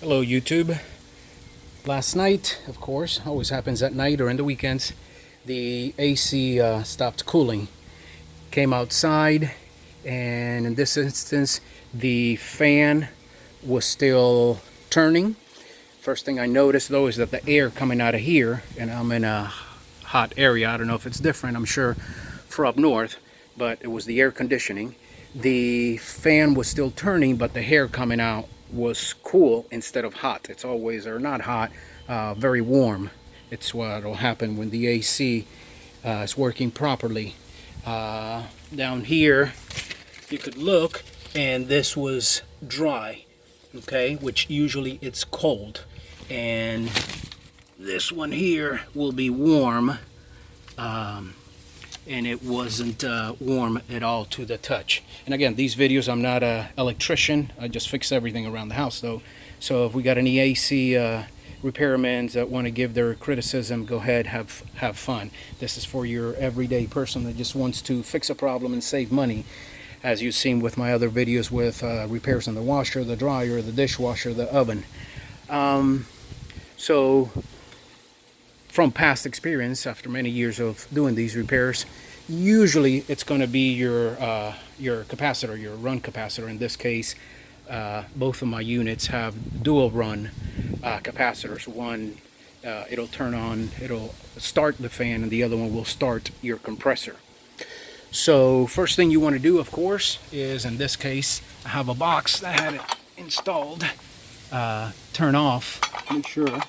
Hello YouTube. Last night, of course, always happens at night or in the weekends, the AC stopped cooling. Came outside, and in this instance, the fan was still turning. First thing I noticed though is that the air coming out of here, and I'm in a hot area, I don't know if it's different, I'm sure for up north, but it was the air conditioning. The fan was still turning, but the air coming out was cool instead of hot. It's always, or not hot, very warm. It's what will happen when the AC is working properly. Down here, you could look, and this was dry, okay, which usually it's cold. And this one here will be warm, and it wasn't warm at all to the touch. And again, these videos, I'm not an electrician, I just fix everything around the house though. So if we got any AC repairmen that want to give their criticism, go ahead, have fun. This is for your everyday person that just wants to fix a problem and save money, as you've seen with my other videos with repairs on the washer, the dryer, the dishwasher, the oven. So from past experience, after many years of doing these repairs, usually it's going to be your capacitor, your run capacitor. In this case, both of my units have dual run capacitors. One, it'll turn on, it'll start the fan, and the other one will start your compressor. So first thing you want to do, of course, is, in this case, I have a box that had it installed. Turn off, make sure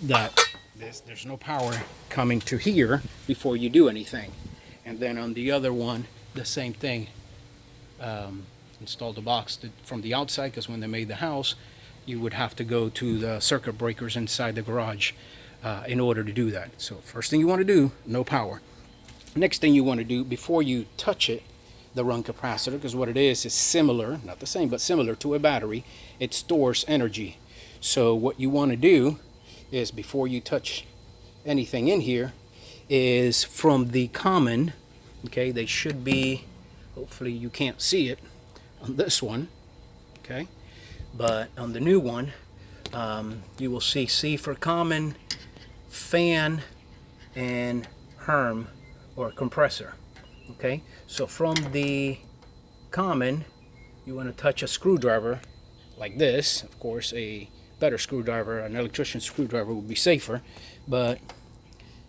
that there's no power coming to here before you do anything. And then on the other one, the same thing. Install the box from the outside, because when they made the house, you would have to go to the circuit breakers inside the garage in order to do that. So first thing you want to do, no power. Next thing you want to do before you touch it, the run capacitor, because what it is similar, not the same, but similar to a battery. It stores energy. So what you want to do is, before you touch anything in here, is from the common, okay, they should be, hopefully you can't see it on this one, okay, but on the new one, you will see C for common, fan, and Herm, or compressor. Okay, so from the common, you want to touch a screwdriver like this. Of course, a better screwdriver, an electrician screwdriver, would be safer, but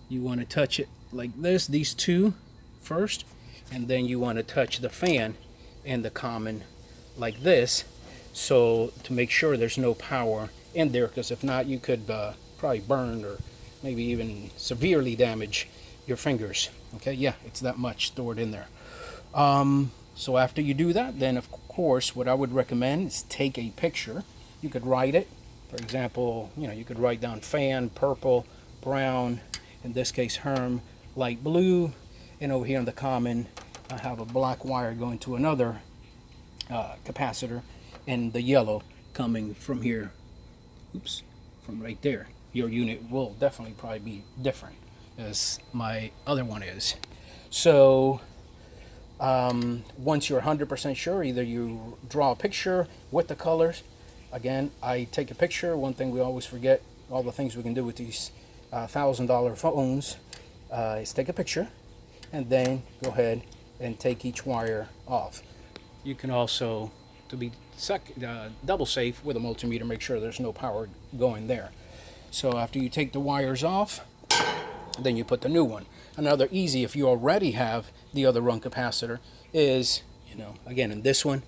you want to touch it like this, these two first, and then you want to touch the fan and the common like this, so to make sure there's no power in there, because if not, you could probably burn or maybe even severely damage your fingers. Okay, yeah, it's that much stored in there. So after you do that, then of course what I would recommend is take a picture. You could write it, for example, you could write down fan, purple, brown, in this case Herm, light blue, and over here on the common I have a black wire going to another capacitor, and the yellow coming from here, oops, from right there. Your unit will definitely probably be different as my other one is. So once you're 100% sure, either you draw a picture with the colors. Again, I take a picture. One thing we always forget, all the things we can do with these $1,000 phones, is take a picture and then go ahead and take each wire off. You can also, to be double safe with a multimeter, make sure there's no power going there. So after you take the wires off, then you put the new one. Another easy, if you already have the other run capacitor, is, again, in this one,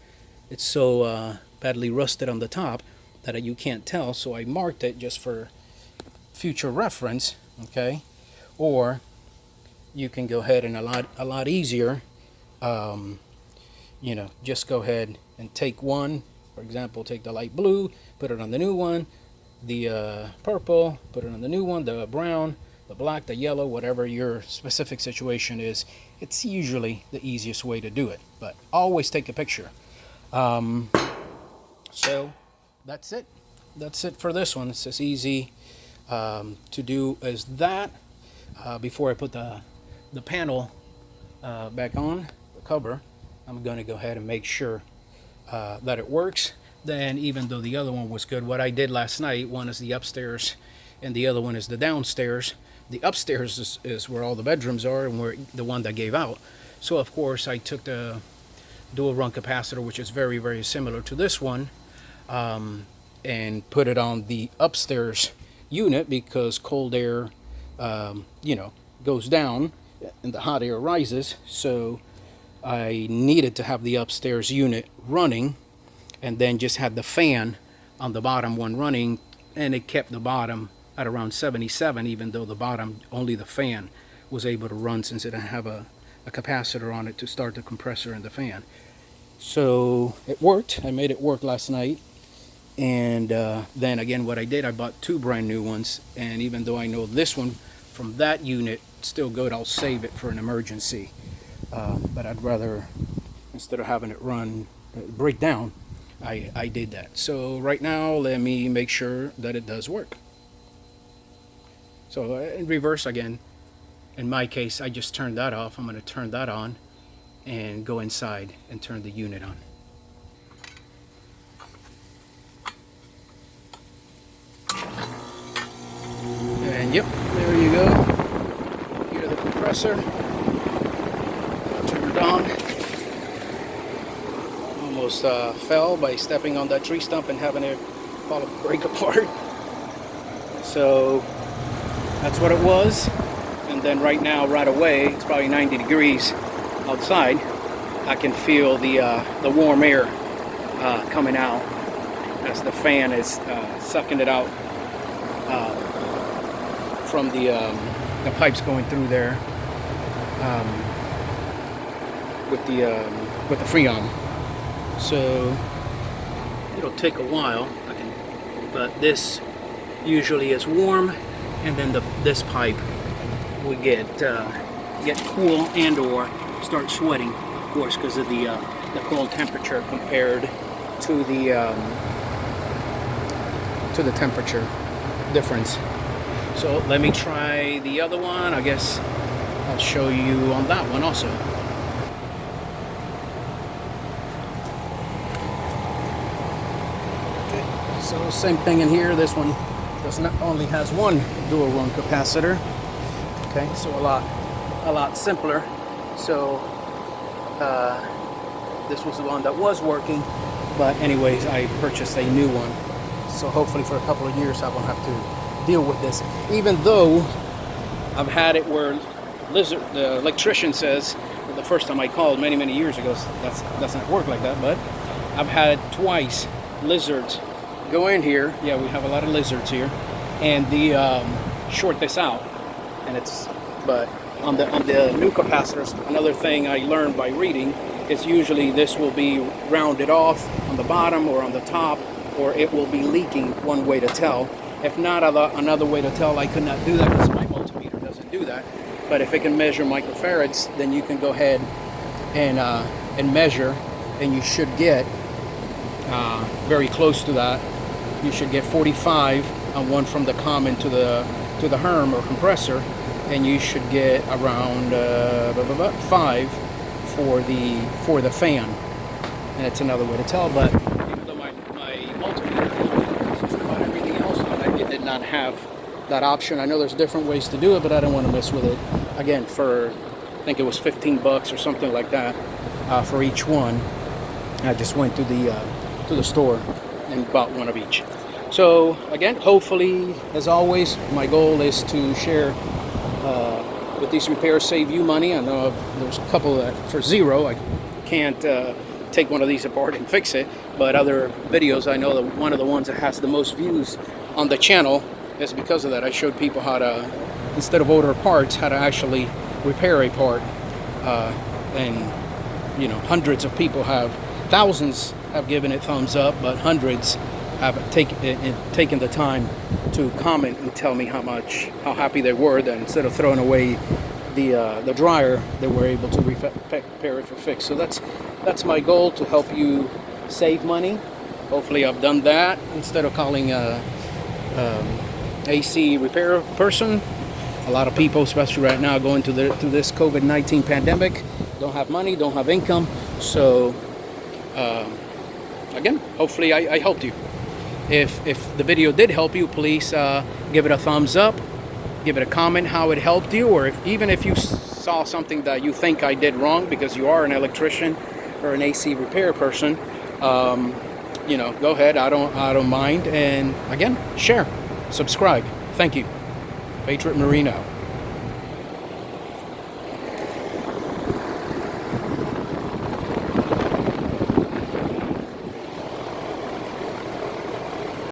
it's so badly rusted on the top that you can't tell, so I marked it just for future reference, okay? Or you can go ahead and a lot easier, just go ahead and take one, for example, take the light blue, put it on the new one, the purple, put it on the new one, the brown, the black, the yellow, whatever your specific situation is. It's usually the easiest way to do it, but always take a picture. So that's it. That's it for this one. It's as easy to do as that. Before I put the panel back on, the cover, I'm going to go ahead and make sure that it works. then even though the other one was good, what I did last night, one is the upstairs and the other one is the downstairs. The upstairs is where all the bedrooms are and where the one that gave out. So of course I took the dual run capacitor, which is very, very similar to this one, and put it on the upstairs unit because cold air, goes down and the hot air rises. So I needed to have the upstairs unit running, and then just had the fan on the bottom one running, and it kept the bottom at around 77, even though the bottom, only the fan was able to run, since it didn't have a capacitor on it to start the compressor and the fan. So it worked. I made it work last night. And then again, what I did, I bought two brand new ones, and even though I know this one from that unit still good, I'll save it for an emergency. But I'd rather, instead of having it break down, I did that. So right now, let me make sure that it does work. So in reverse again, in my case, I just turned that off. I'm going to turn that on and go inside and turn the unit on. And yep, there you go. Here's the compressor. Turned on. Almost fell by stepping on that tree stump and having it break apart. So that's what it was. And then right now, right away, it's probably 90 degrees outside. I can feel the warm air coming out as the fan is sucking it out from the pipes going through there with the Freon. So it'll take a while, but this usually is warm, and then this pipe would get cool and or start sweating, of course, because of the cold temperature compared to the temperature difference. So let me try the other one. I guess I'll show you on that one also. Okay, so same thing in here. This one only has one dual run capacitor. Okay, so a lot simpler. So this was the one that was working, but anyways, I purchased a new one. So hopefully for a couple of years I won't have to deal with this. Even though I've had it where the electrician says, the first time I called many years ago, that's not work like that, but I've had twice lizards go in here. Yeah, we have a lot of lizards here, and short this out. But on the new capacitors, another thing I learned by reading is usually this will be rounded off on the bottom or on the top, or it will be leaking. One way to tell. If not, another way to tell, I could not do that because my multimeter doesn't do that. But if it can measure microfarads, then you can go ahead and measure, and you should get very close to that. You should get 45 on one from the common to the Herm or compressor, and you should get around 5 for the fan. And it's another way to tell. But even though my multimeter, just about everything else on it did not have that option. I know there's different ways to do it, but I don't want to mess with it. Again, for I think it was $15 or something like that for each one. I just went to the store and bought one of each. So again, hopefully, as always, my goal is to share with these repairs, save you money. I know there's a couple that for zero, I can't take one of these apart and fix it, but other videos, I know that one of the ones that has the most views on the channel is because of that. I showed people how to, instead of order parts, how to actually repair a part, and hundreds of people thousands have given it thumbs up, but hundreds have taken the time to comment and tell me how happy they were that instead of throwing away the dryer, they were able to repair it for fix. So that's my goal, to help you save money. Hopefully I've done that instead of calling a AC repair person. A lot of people, especially right now, going through this COVID-19 pandemic, don't have money, don't have income. So again, hopefully I helped you. If the video did help you, please give it a thumbs up, give it a comment how it helped you, or even if you saw something that you think I did wrong, because you are an electrician or an AC repair person, go ahead. I don't mind. And again, share, subscribe. Thank you. Patriot Marine out.